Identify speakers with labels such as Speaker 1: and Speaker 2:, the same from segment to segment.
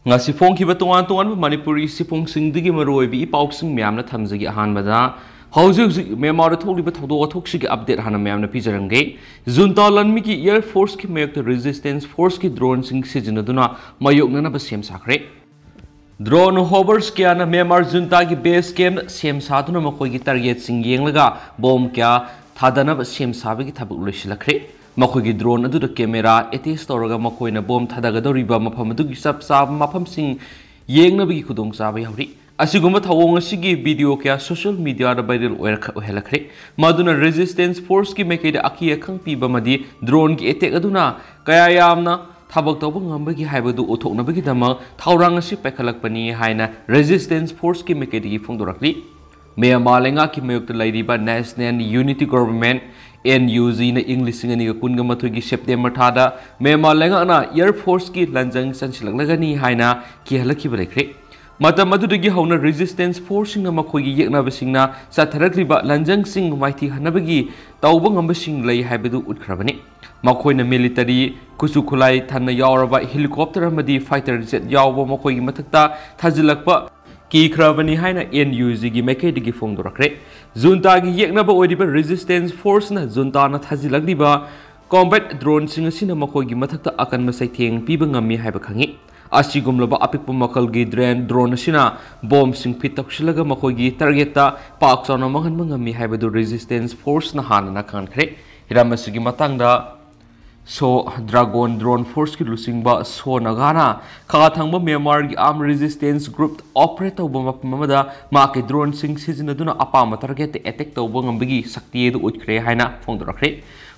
Speaker 1: ngasi phongkhiba tongan tongan Manipuri siphongsingdigi maroibi ipausing myamna thamjagi ahanbada hauzik Myanmar da tholiba thawdok athokshigi update hana myamna pijarange junta lanmi ki air force ki mayok resistance force ki drone sing sijinaduna mayoknana ba sem sakre drone hovers kyana Myanmar junta ki base camp sem saduna makoi ki target sing yenglaga bomb kya thadana ba sem sabagi thabuk loisilakre makhoi ki drone adu da camera attach toraga makoi na bomb thadagadoriba mafam adu ki sap sab mafam sing yengna bagi khudong saba yauri asiguma thawong asigi video kya social media da viral ohelakre maduna resistance force ki mekai da aki akhang piba madi drone ki attack aduna kaya yamna thabak tawba ngambagi haibadu uthoknabagi dama thawrang asi pekhalakpani haina resistance force ki mekai di phongdorakli Myanmar lenga ki mayok ta lairiba national unity government NUG na English ngani ga kunga mathoi gi September thada Myanmar lenga na air force ki lanjang sanchilaklagani haina ki halaki balekre matam adudagi hauna resistance force singa makhoi gi yekna basingna satharakriba lanjang sing maithi hanabagi tawba ngambasing lei haibadu utkrabani makhoi na military kusu khulai thanna yawraba helicopter amadi fighter jet yawba makhoi gi mathakta thajilakpa ki khrabani haina NUG gi mekai digi phongdorakre junta gi yeknaba oidiba resistance force na junta na thajilakdiba combat drone sing asina makhoi gi mathakta akan masai theng piba ngami haiba khangi asigumlaba apikpa makal gi drone asina bomb sing pitokshalaga makhoi gi target ta pak chona mangan mangami haibadu resistance force na hana na khankhre hiramasigi matangda so dragon drone force ki lusingba so nagana kha thangba Myanmar gi arm resistance group operate tawba mapamada ma ke drone sing sizinaduna apama target attack tawba ngambagi sakti edu utkre haina phongdorakre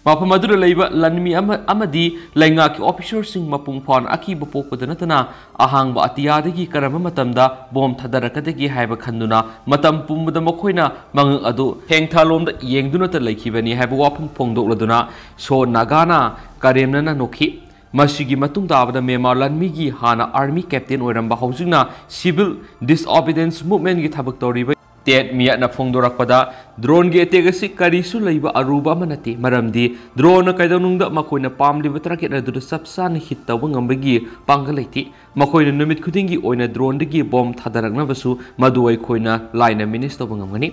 Speaker 1: mapamadu leiba lanmi amadi lainga ki officer sing mapung phon aki bopo padanatana ahangba Atiyadagi Karamba matamda bom thadarakadagi haiba Khanduna matam pumbada makhoina mang adu hengthalomda yengduna ta laikibani haiba wapam phongdokladuna so nagana Karemna nokhi masigi matung tabada Myanmar lanmi gi hana army captain oiramba haujingna civil disobedience movement gi thabak toriba tet miya na phongdorakpada drone gi attack asi karisu leiba aruba manati maramdi drone kaidanungda makoina pamliba target adu sapsan hit tawba ngambagi pangalaiti makoina numit khudingi oina drone digi bomb thadarakna basu maduai khoina line minister bangamani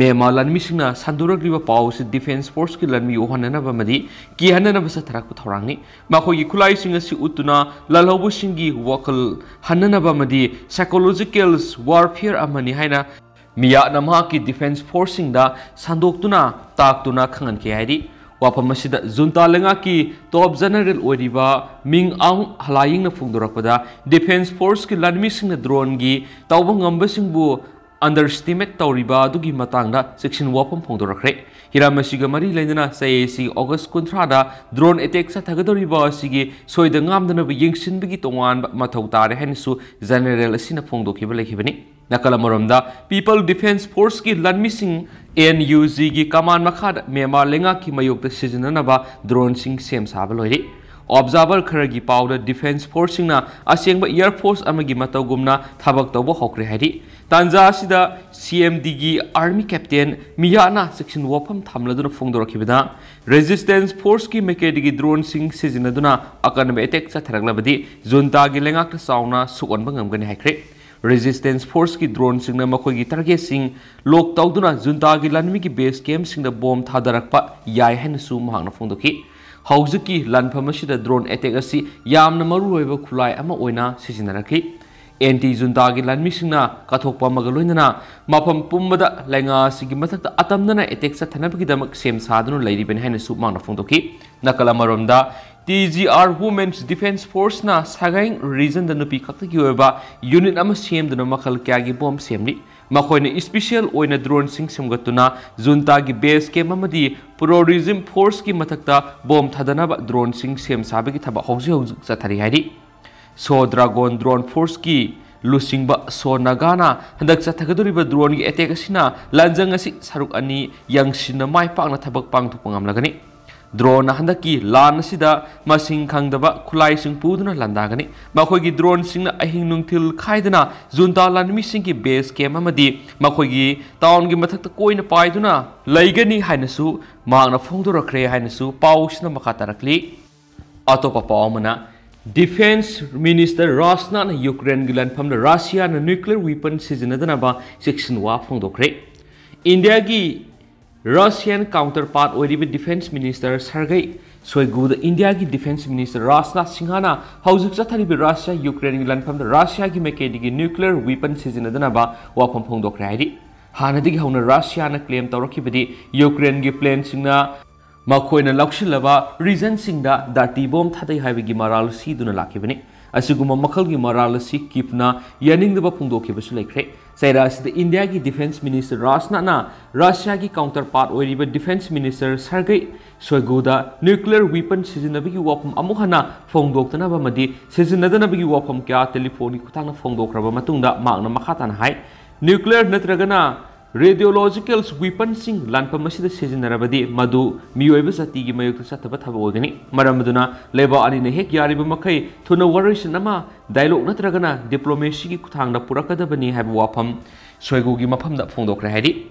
Speaker 1: Myanmar lanmi singna sandurakliba pawsi defense force ki lanmi ohanana bamadi ki hanana basa tharak thorangni makhoi gi khulai singa si utuna lalhobu singi wakal hanana bamadi psychological warfare amani haina miya namha ki defense force singda sandoktuna taktuna khangan ke hairi wapam asida junta lenga ki top general oiriba ming ang halaying na phungdorakpada defense force ki lanmi singna drone gi tawba ngamba singbu underestimate tawriba dugi matangda section wapam phongdorakre hiramasiga mari lendana sayesi August 13 da drone attack sa thagadoriba asigi soida ngamdana ba yengsinbigi tongan mathau tare hanisu general asina phongdokhiba lekhibani nakala moromda people defense force ki lanmi sing NUG gi command makhada Myanmar lenga ki mayokta sijinana ba drone sing sem saba loiri observer kharagi powder defense force singna asengba air force amagi matagumna thabak tawba hokre hari tanja sida CMD gi army captain miyana section wafam thamladuna phongdorakibada resistance force ki mekedigi drone sing sizinaduna akan attack sa tharaglabadi junta gi lengak ta sauna sukon bangamgani haikre resistance force ki drone singna makoi gi target sing lok tawduna junta gi lanmi ki base camp singda bomb thadarakpa yai hansu mahangna phongdoki haujiki lanpham asida drone attack asi yamna maruoiba khulai ama oina sizinaraki anti junta gi lanmi singna kathokpa magaloinana mafam pumbada lenga sigi mathakta atamnana attack sa thanabagi damak sem sadunu lairiben haina su mangna phongdoki nakala maromda TGR Women's Defense Force na sagaing region da nupi khakta ki oiba unit ama sem dana makhal kya gi bomb semli makoina special oina drone sing semgatuna junta gi base camp amadi terrorism force ki mathakta bomb thadana ba drone sing sem sabagi thaba hauji chathari hairi so dragon drone force ki lusingba so nagana handak chathagadoriba drone gi attack asina lanjang asi saruk ani yangsina mai pakna thabak pangthupangam lagani drone handaki lan asida masing khangdaba khulai sing puduna landagani makhoi gi drone sing na ahing nungthil khaidana junta lanmi sing ki base camp amadi makhoi gi town gi mathakta koina paiduna laigani hainasu magna phongdorakre hainasu pausna makatarakli atopa pawmana Defense Minister Rosna na Ukraine gilan phamna Russia na nuclear weapon sizinadana ba section wa phongdokre. India gi Russian counterpart oiribe Defense Minister Sergei Shoigu da India gi Defense Minister Rosna Singhana haujuk chatharibe Russia Ukraine gilan phamna Russia gi mekedi gi nuclear weapon sizinadana ba wa phongdokre haidi. Hanadigi hauna Russia na claim tawrakibadi Ukraine gi plane singna Makoina Laukshilava, reason singda Darty bomb Tati Havigi Maral Si Duna Lakibani, Asuguma Makalgi Maral Si Kipna, Yaning the Bapundo Kibasulekre, Sayras the India Defense Minister Rasnana, Russia counterpart or even Defense Minister Sergei Shoiguda, nuclear weapon season of Wapum Amuhana, Fongdoktana Bamadi, season Nadanabigi Wapum Kya, telephone Kutana Fongdokraba Matunda, Magna Makatan High, nuclear Netragana. Radiological weapon sing Lanpamasi season Narabadi, Madu, Mueva Sati, Mayuk Satabagani, Maramaduna, Leva Alina Hek Yariba Makai, Tuna Warish Nama, Dialogue Natragana, Diplomacy Kutanga Purakadabani have wapam, Swagugi Mapam that Fondo Krahedi.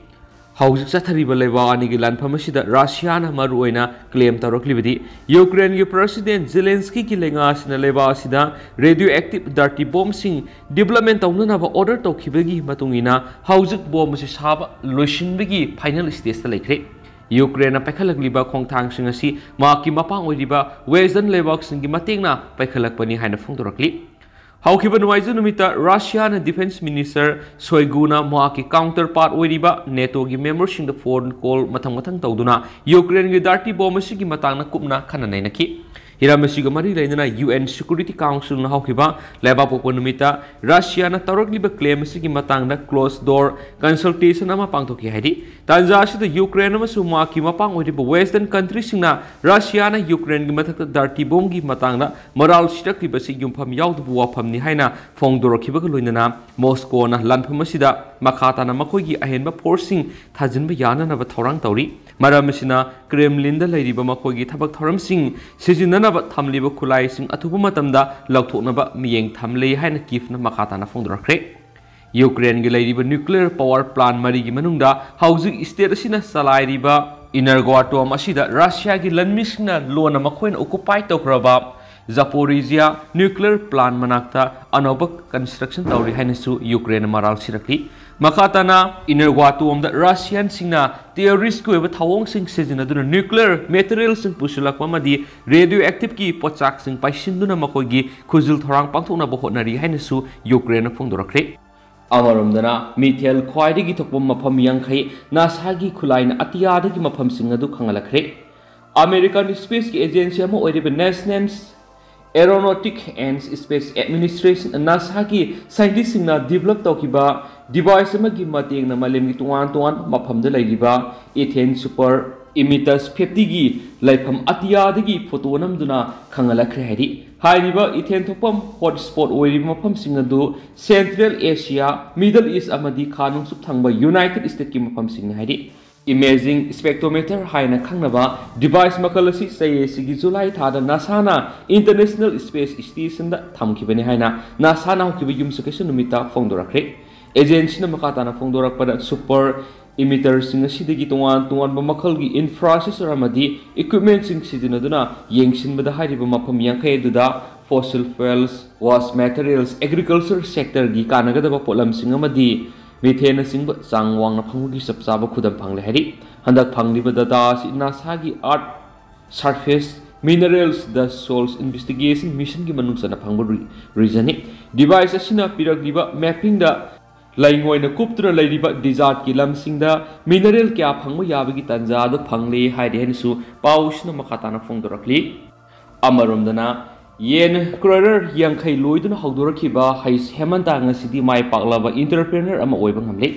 Speaker 1: House Satariba Leva Anigilan Pamashida, Russiana Maruena, claim Taroklividi, Ukraine President Zelensky Kilengas in Leva Sida, radioactive dirty bomb sing, development of Nunava order to Kibegi Matungina, House bomb Saba, Lushin Bigi, finalist is the lake. Ukraine Pekalagliba Kong Tang Singasi, Maki Mapang Widiba, Western Levox and Gimatina, Pekalakpani Hina Fondorokli. Haukiban Waizunumita, Russian Defense Minister Shoiguna Moaki counterpart Wediba, NATO gi members in the foreign call Matamatan Tauduna, Ukraine Darty Bombasiki Matana Kupna Kananaki. Hiramasigamari Lena UN Security Council na Haukiba, Leba Poponumita, Russia na Tarokliba claims Matanga closed door consultation na Mapangtoki Hedi. Tanzashi the Ukraine Masumaki Mapang Wediba Western countries na Russia na Ukraine Gimatak Darty Bongi Matanga, Moral Shitakibasi Yumpam Yaudbuapam Nihaina, Fongdorokibakulina, Moscow na Lanpamasida, Makata na Makogi Ahenba forcing Tajin Bayana na Batorang Tauri, Maramasina, Kremlin the Lady Bamakogi Tabak Toram Sing, Sizinana Tamliba Kulai Sing Atupumatamda, Lautonaba, Mieng Tamle Haina Kif na Makata na Fongdorakre. Ukraine Giladiba nuclear power plant Marigi Manunda, housing state Sina Salariba, Inergoato Masida, Russia Gilanmisna, Lona Makoin occupied Tokraba. Zaporizhia nuclear plant manakta anobak construction tauri hainasu Ukraine maral sirakli makatana inerwatu the Russian singna terrorist ko eba thawong sing sejinaduna nuclear materials sing pusulakwa madi radioactive ki pochak sing paisinduna makogi khuzul thorang pangthona bohonari hainasu Ukraine phongdorakre amaromdana mithial khwaidagi thokpom mafam yangkhai nasagi khulaina atiyadagi mafam sing adu khangalakre American Space Agency ama oiribe National Aeronautic and Space Administration NASA ki scientists na develop tokiba device amagi mateng na malemgi tuan mafamda laiba ethane super emitters 50 gi laifam atiyadagi photo namduna khangalakre haidi hairiba ethane thopam hotspot oiriba mafam singadu Central Asia Middle East amadi khanung sup thangba United States ki mafam sing haidi Imaging spectrometer haina khangnaba device makalasi sayesigi July thada NASA na International Space Station da thamkibani haina NASA na hokibi yumsukesu numita phongdorakre agency na makata na phongdorakpada super emitter sing asidagi tuan ba makalgi infrastructure amadi equipment sing sijinaduna yengsinbada hariba mafam yangkhai duda fossil fuels waste materials agriculture sector gi kanagadaba polam sing amadi Methane singba sangwang na phangugi sapsaba khudam phangle hari handak phangliba data si NASA gi art surface minerals the soils investigation mission gi manungsa na phangbu reasoning device asina piragliba mapping da laingoi na kuptura lairiba desert ki lamsingda mineral kya phangmu yabagi tanja do phangle haide henisu pausna makata na phongdorakli amaromdana Yen Kroner yang kai loiduna haudorakiba hais hemanta ngasidi mai paklaba entrepreneur ama oibang hamle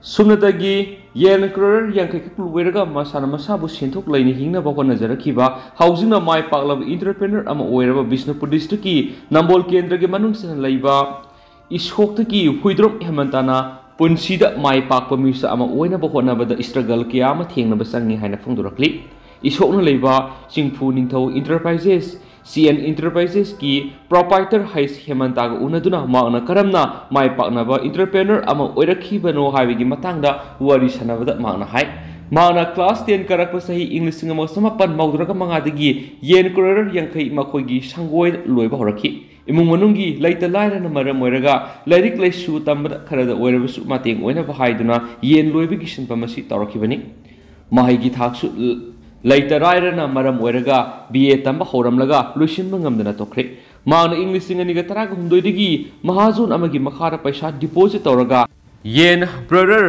Speaker 1: sumnatagi yen Kroner yang kai kulweraga masana masabu senthok laini hingna ba hona jarakiba housing na mai paklaba entrepreneur ama oiraba Bishnupur district ki Nambol kendra ge manung san laiba ishokta ki huidrom hemantana punsida mai pakpa misa ama oina ba hona bada struggle kiya ma thengna ba sangi haina phongdorakli ishokna laiba Singphu Ningthau Enterprises CN Enterprises ki proprietor hais Hemantaga unaduna maana karamna mai paknaba entrepreneur ama oirakhi bano haibigi matangda wari sanabada maana hai माना class 10 करक सही English समापन मौद्रक मंगादगी येन क्रोर यांखई मखोगी संगोय लोइब हरखी इमुंग मनुंगी लैत लाइरन मरम ओइरगा lyric लैसु तंबद खरद ओइरबसु मातेंग ओइना बहाइदुना येन लोइबगी सिनपमसी तौरखिबनी माहिगी थाकसु लैत लाइरन मरम ओइरगा BA तंब हौरमलगा लुसिन मंगमदना तोखरे माना English सिंगनिगा तराग हुंदोइदगी महाजोन अमगी मखारा पैसा डिपोजिट तौरगा येन ब्रदर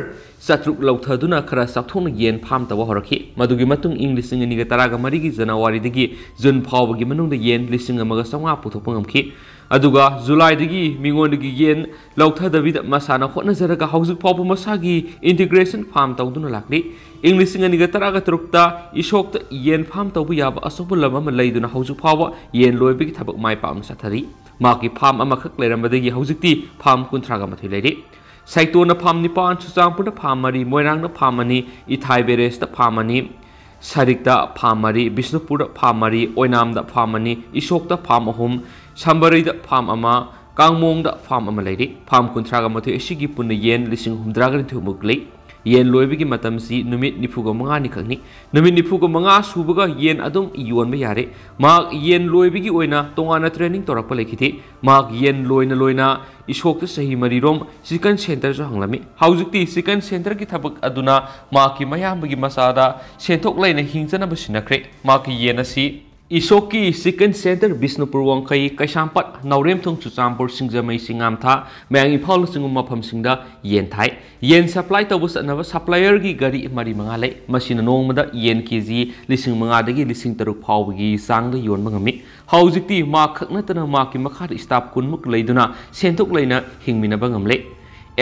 Speaker 1: सत्रुक लौथदुना खरा साथोन येन फार्म तब हरखी मदुगी मतुंग इंग लिसिंग अनिगा तरागा मरिगी जनवरी दगी जुन फावबगी मनुंग येन लिसिंग अमगा संगा पुथोपंग अमखी अदुगा जुलाई दगी मिंगोंदगी येन लौथदबिद मसाना होटनजरगा हौजुक फावब मसागी इंटीग्रेशन फार्म तौदुना लाकली इंग लिसिंग अनिगा तरागा तरुक्ता इशोक्त येन फार्म तौबु याबा असोबु लम अमा लैदुना हौजुक फाव येन लोइबगी थबक माइ पाम साथरी माकी फार्म अमखक लेरमबदगी हौजुक्ति फार्म 30 मथै लेरि साइटोन फार्म निपान सुचांगपुर फार्म मरी मोइरांग फार्म अनी इथाई बेरेस फार्म अनी सरिकता फार्म मरी बिष्णुपुर फार्म मरी ओइनाम फार्म अनी इशोक फार्म अहुम संबरी फार्म अमा कांगमोंग फार्म अमा लेरि फार्म 30 मथै एसिगी पुन येन 100 मुक्लै येन लोइबगी मतमसी नुमित 45 निखंगनी नुमित 45 सुबगा येन अदुम योनबा यारे माक येन लोइबगी ओइना तोंगाना ट्रेनिंग तोरकप लेखिथि माक येन लोइना इशोक सही मरीरोम चिकन सेंटर जो हंगलमी हाउजुक्ति चिकन सेंटर की थबक अदुना माकी मयामबगी मसादा सेंथोक लैना हिंजनब सिनखरे माकी येन असि इशोकी चिकन सेंटर बिष्णुपुर वंखई कैसामपट नौरेमथों चुचांपुर सिंगजमई सिंगामथा मैंग इफाल सिंगुम मफमसिंगदा येन थाई येन सप्लाई तबस अनब सप्लायर की गाड़ी मरी मंगा लै मसिना नोंगमदा येन केजी 5,000 दगी 3,000 फावबगी सांग योनबा ngami हाउजिक्ति मा खकनतना माकी मखार स्टाफ कुनमुक लैदुना सेंथोक लैना हिंगमिनबा ngamle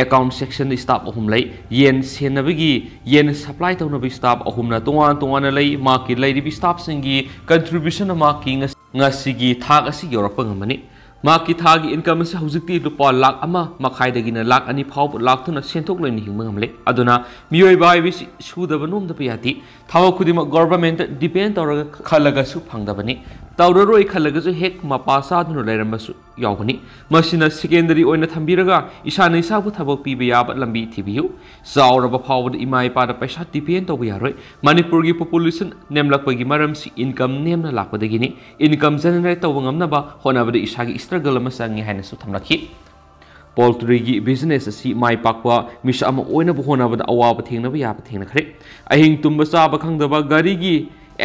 Speaker 1: अकाउंट सेक्शन स्टाफ अहुम लै येन सेनबगी येन सप्लाई तौनबी स्टाफ अहुमना तोंगान लै माकी लैरिबी स्टाफ सिंगी कंट्रीब्यूशन माकी ngasiगी थाग असि योरप ngamani माकी थागी इनकम से हुजिक्ति रुपा लाख अमा मखाइदगिना लाख अनि फाव लाख तुना सेंथोक लैनि हिंग ngamle अदुना मियोय बाइबी सुदब नोम द पियाति थाव खुदिम गवर्नमेंट डिपेंड तौरगा खलगा सु फंगदबनी तौररोय खलगा जो हेक मपासा दुनो लैरमसु यावगनी मसिना सेकेंडरी ओइना थंबिरगा इसाना इसाबु थबक पीबा याब लंबी थिबियु जावरब फावद इमाय पाद पैसा डिपेंड तौब यारोय मणिपुर की पॉपुलेशन नेमलकपगी मरमसि इनकम नेमना लापदगिनी इनकम जनरेट तौब ngamnaba होनाबदि इसागी स्ट्रगल अमा संगी हाइनसु थमलखि पोल्ट्री की बिजनेस असी माइ पाकवा मिस अमा ओइनबु होनाबदा अवाब थेंगनबा याब थेंगनखरे अहिंग तुंबा चाबा खंगदबा गाड़ी की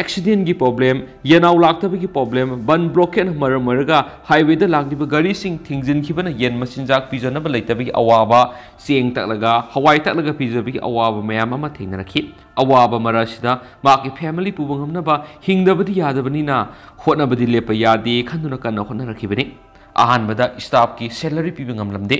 Speaker 1: एक्सीडेंट की प्रॉब्लम येनाव लाक्तबगी प्रॉब्लम बन ब्रोकन मरमरगा हाईवे द लागिबा गाड़ी सिंग थिंगजिनखिबना येन मसिनजाक पिजनबा लैतबगी अवाबा सेंग तकलगा हवाई तकलगा पिजबगी अवाबा मयाम अमा थेंगनखि अवाबा मरासिदा माकी फैमिली पुबंगमनबा हिंगदबदी यादबनिना होनबदी लेपा यादे खंदुना कन्ना होनरखिबनी अहानबदा स्टाफ की सैलरी पीबे ngamlamde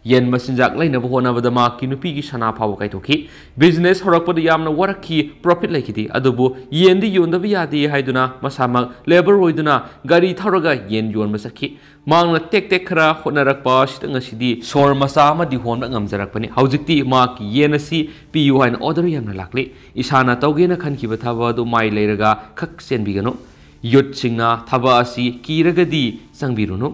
Speaker 1: येन मसिनजाक लैनब होनबदा माकी नुपी की सना फाव काइथोखि बिजनेस हरकपद यामना वरखि प्रॉफिट लैखिति अदुबु येनदि योनदब यादे हाइदुना मसामक लेबर होइदुना गाड़ी थरगा येन योन मसखि मांगना टेक खरा होनरकपा सितंगसिदि सोर मसा अमदि होनबा ngamjarapani हौजिक्ति माकी येनसि पियु हाइन ऑर्डर यामना लाक्ले इसाना तौगेना खनखिबा थाबदु माइ लैरगा खक सेनबिगनो युथ सिंगना थाबा असि किरगदि संबिरुनो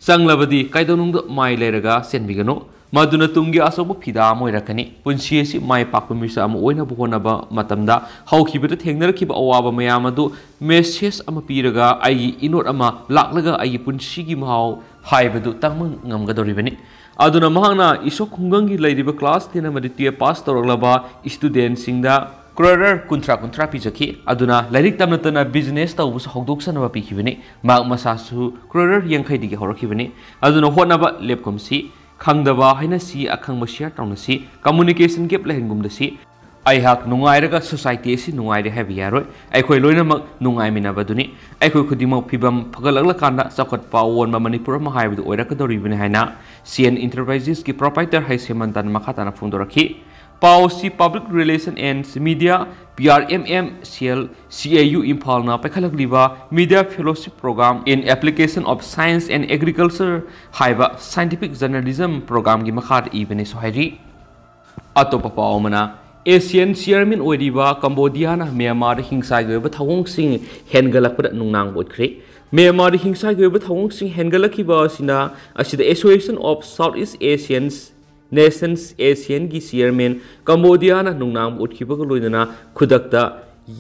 Speaker 1: संगलबदी काइदोनुंग माइ लेरगा सेनबिगनो मदुना तुंगी असोब फिदा मोइरकनी पुंसी असि माइ पाकप मिसा अम ओइना बहोनबा मतमदा हौखिबदा थेंगनरखिबा अवाबा मयाम अदु मेसेज अमा पीरगा आई इनोट अमा लाक्लगा आई पुंसीगी माव हाइबदु तंग ngamgadoribani aduna mahangna isok khungangi laidiba class 10 amadi 12 pass tawraglaба student singda क्रोरर कुंत्रा पीजखी अदुना लाइरिक तमनतना बिजनेस तौबस हौदोक्सनबा पीखिबनी माक मसासु क्रोरर यंखैदिगे हरखिबनी अदुना होनबा लेपकमसी खंगदबा हैनसी अखंगबा शेयर तौनसी कम्युनिकेशन गेप लहंगुमदसी आइहाक नुंगाइरगा सोसाइटी असि नुंगाइरे हैबि यारोय आइखोय लोइनमक नुंगाइमिनाबदुनी आइखोय खुदिमक फिबम फगलगलकांदा चखतपा वोनबा मणिपुर मा हाइबदु ओइरकदोरिबनि हाइना सीएन एंटरप्राइजेस की प्रोप्राइटर हैसेमंतन मखाताना फोंदोरखी पाउसी public relation and media PRMM CL CAU इम्फालना पैखलगलिबा media fellowship programme in application of science and agriculture हाइबा साइंटिफिक जर्नलिज्म प्रोग्राम की मखार इबने सोहाइरी अतोप पावमना एशियन चेयरमैन ओइरिबा कंबोडियाना म्यांमार हिंसागोब थावोंसिंग हेनगलकपद नुंगनांग बोइख्रे म्यांमार हिंसागोब थावोंसिंग हेनगलकिबा सिना असिदा association of south east Asians nations ASEAN की चेयरमैन कंबोडियाना नुंगनाम उठखिबग लोइनना खुदकता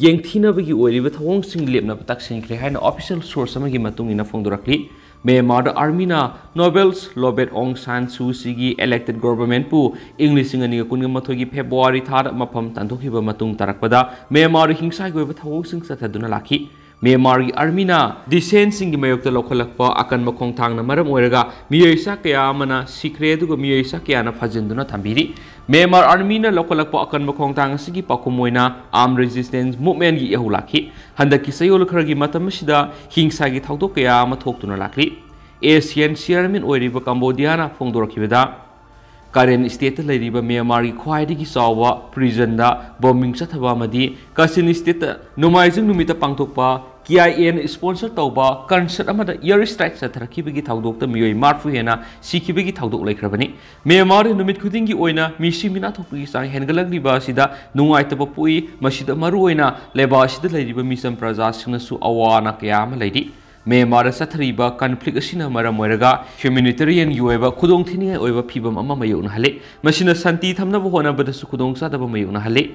Speaker 1: येंगथीनबगी ओइरिबा थवोंगसिंग लेपना ताकसिंख्रे हाइना ऑफिशियल सोर्स अमगी मतुंगिना फोंदोरखली म्यांमार आर्मीना Nobel's laureate Aung San Suu सी इलेक्टेड गवर्नमेंट पु इंग लिसिंग अनि कुन मथोगी फेब्रुवारी थार मफम तांथोखिबा मतुंग तारकपदा म्यांमार हिंसा गोइबा थवोंगसिंग सथदुना लाखी म्यांमार आर्मीना डिसेंसिंग की मयोक्ता लौखलकपा अकन खोंथांगना मरम ओइरगा मियोइसा कया अमना सिक्रे दुगो मियोइसा कयाना फजिंदुना थंबिरी म्यांमार आर्मीना लौखलकपा अकन खोंथांग असिगी पाकुमोइना आर्म रेजिस्टेंस मूवमेंट की यहु लाखी हंदकी सयोल खरगी मतमसिदा हिंसा की थौदो कया अमा थोक्तुना लाखली एशियन चेयरमैन ओइरिबा कंबोडियाना फोंदोरखिबदा करेन स्टेट लेरिबा म्यांमार की ख्वाइदगी चावा प्रिजनदा बॉम्बिंग चथबा मदी कसिन स्टेट नुमाइजिंग नुमिता पांगथोकपा KIN स्पॉन्सर तौबा कंसर्ट अमदा एयर स्ट्राइक चथरखिबगी थौदोकता मियोइ मार्फु हेना सिखिबगी थौदोक लेख्रबनी म्यांमार नुमित खुदिंगी ओइना मिसी मिना थोकपगी चांग हेनगलगलिबा सिदा नुंगाइतबा पुई मसिदा मरु ओइना लेबा सिदा लेरिबा मिसम प्रजासिंगनसु अवाना कया अमा लेरि म्यांमार चथरीबा कन्फ्लिक्ट असिना मरम ओइरगा ह्यूमैनिटेरियन योइबा खुदोंग थिनिङाइ ओइबा फिबम अमा मयोगना हले मसिना शांति थमनबा होनाबदसु खुदोंग चादबा मयोगना हले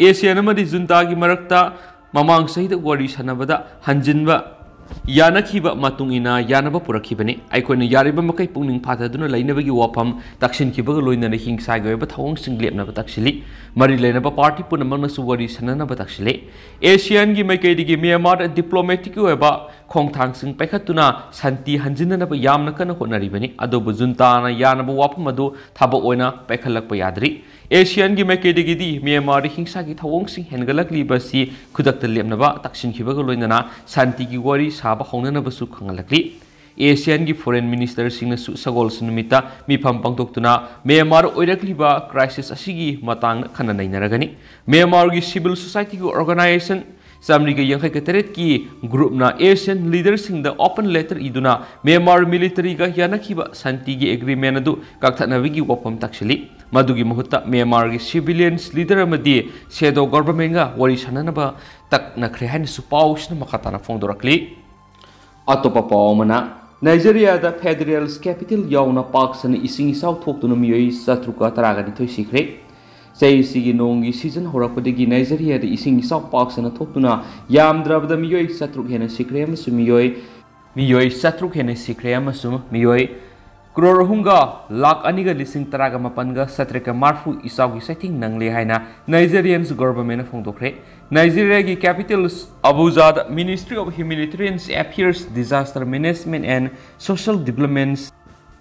Speaker 1: एशियन अमदि जुंतागी मरक्ता ममांग सहित वारी सानबदा हंजिनबा यानखिबा मतुंगिना यानबा पुरखिबने आइकोइना यारिबा मकै पुंनिंग फाथदुना लैनबगी वाफम तक्सिनखिबगा लोइनना हिंसागि ओइबा थवोंगसिंग लेपनबा तक्सिलि मरि लैनबा पार्टी पुनमंगनसु वारी साननबा तक्सिले एशियन की मैकैदिगी म्यांमार डिप्लोमेटिक ओइबा खोंथांगसिंग पैखतुना शांति हंजिननबा यामना कन होनरिबनि अदोबु जुंताना यानबा वाफम अदु थाबा ओइना पैखलकपा यादरि एशियन की मैकैदिगी म्यांमार हिंसा की थवोंगसिंग हेनगलकलिबसि खुदकता लेपनबा तक्सिनखिबगा लोइनना शांति की वारी साबा हौननबसु खंगलकली एशियन की foreign minister सिंगनसु Sagol सुनुमिता मिफम पंगतोक्तुना Myanmar ओइरकलिबा crisis असिगी मतांग खना नैनरगनि म्यांमार की सिविल सोसाइटी की organisation Samriga Yankai Kateret ki group na Asian leaders in the open letter iduna Myanmar military ga yanakiba santi gi agreement adu kaktanavigi wapam takshili madugi mahutta Myanmar gi civilians leader amadi shadow government ga wari sananaba tak nakhre han supaus na makatana fongdorakli atopa pawmana Nigeria da federal capital yauna parks and ising south thoktunum yoi satruka taragani thoi sikre Sayisi nongi season horakudegi Nigeria the ising south parks and a tokuna yam drabda miyoi satruk hena sikream miyoi satruk hena sikream sum miyoi Krorhunga lak aniga lising taraga mapanga satreka marfu isaugi setting nangle haina Nigerians government fongdokre Nigeria ki capital Abuja Ministry of Humanitarian Affairs Disaster Management and Social Development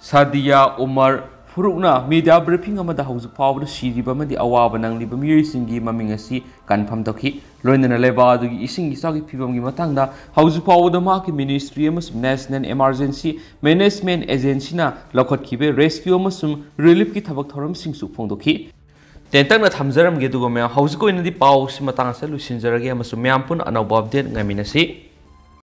Speaker 1: Sadia Umar Furukna media briefing amada hauju pawda siriba madi awaba nangliba miyoisingi maming asi confirm tokhi loinana leba adugi isingi sagi phibamgi matangda hauju pawda ma ki ministry amas national emergency management agency na lokhotkhibe rescue amasum relief ki thabak thoram singsu phongdokhi tentang na thamjaram ge dugo me hauju ko inadi paw si matang sa lusinjarage amasum myam pun anawba update ngaminasi